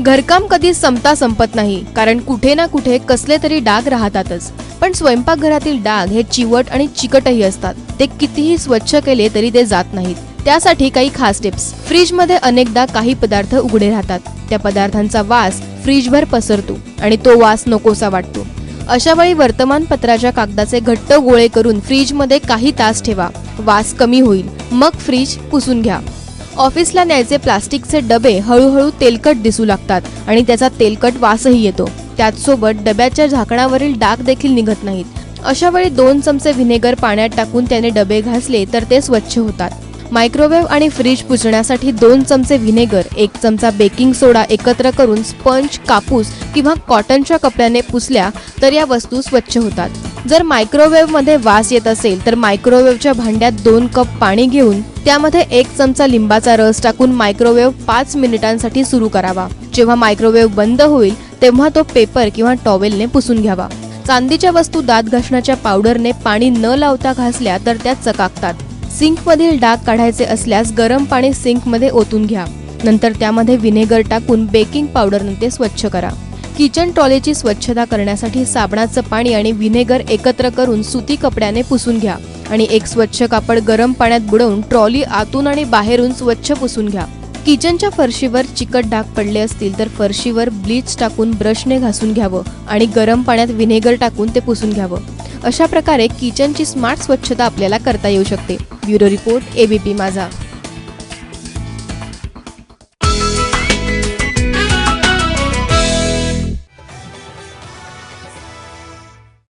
घरकाम कधी संपत नाही, कारण कुठे ना कुठे कसले तरी डाग राहतातच. पण स्वयंपाकघरातील डाग हे चिवट आणि चिकटही असतात. ते कितीही स्वच्छ केले तरी ते जात नाहीत. त्यासाठी काही खास टिप्स. फ्रीजमध्ये अनेकदा काही पदार्थ उघडे राहतात. त्या पदार्थांचा वास फ्रीजभर पसरतो आणि तो वास नकोसा वाटतो. अशा वेळी वर्तमानपत्राच्या कागदाचे घट्ट गोळे करून फ्रीजमध्ये काही तास ठेवा. वास कमी होईल. मग फ्रीज पुसून घ्या. ऑफिसला न्यायचे प्लास्टिकचे डबे हळूहळू तेलकट दिसू लागतात आणि त्याचा तेलकट वासही येतो. त्याचसोबत डब्याच्या झाकणावरील डाग देखील निघत नाहीत. अशा वेळी 2 चमचे व्हिनेगर पाण्यात टाकून त्याने डबे घासले तर ते स्वच्छ होतात. मायक्रोवेव्ह आणि फ्रीज पुसण्यासाठी 2 चमचे व्हिनेगर, 1 चमचा बेकिंग सोडा एकत्र करून स्पंज, कापूस किंवा कॉटनच्या कपड्याने पुसल्या तर या वस्तू स्वच्छ होतात. जर मायक्रोवेव्हमध्ये वास येत असेल तर मायक्रोवेव्हच्या भांड्यात 2 कप पाणी घेऊन त्यामध्ये 1 चमचा लिंबाचा रस टाकून मायक्रोवेव्ह 5 मिनिटांसाठी सुरू करावा. जेव्हा मायक्रोवेव्ह बंद होईल तेव्हा तो पेपर किंवा टॉवेलने पुसून घ्यावा. चांदीच्या वस्तू दात घासण्याच्या पावडरने पाणी न लावता घासल्या तर त्या चकाकतात. सिंकमधील डाग काढायचे असल्यास गरम पाणी सिंकमध्ये ओतून घ्या. नंतर त्यामध्ये व्हिनेगर टाकून बेकिंग पावडरने ते स्वच्छ करा. किचन ट्रॉलीची स्वच्छता करण्यासाठी साबणाचं पाणी आणि व्हिनेगर एकत्र करून सुती कपड्याने पुसून घ्या आणि एक स्वच्छ कापड गरम पाण्यात बुडवून ट्रॉली आतून आणि बाहेरून स्वच्छ पुसून घ्या. किचनच्या फरशीवर चिकट डाग पडले असतील तर फरशीवर ब्लीच टाकून ब्रशने घासून घ्यावं आणि गरम पाण्यात व्हिनेगर टाकून ते पुसून घ्यावं. अशा प्रकारे किचनची स्मार्ट स्वच्छता आपल्याला करता येऊ शकते. ब्युरो रिपोर्ट, ABP माझा.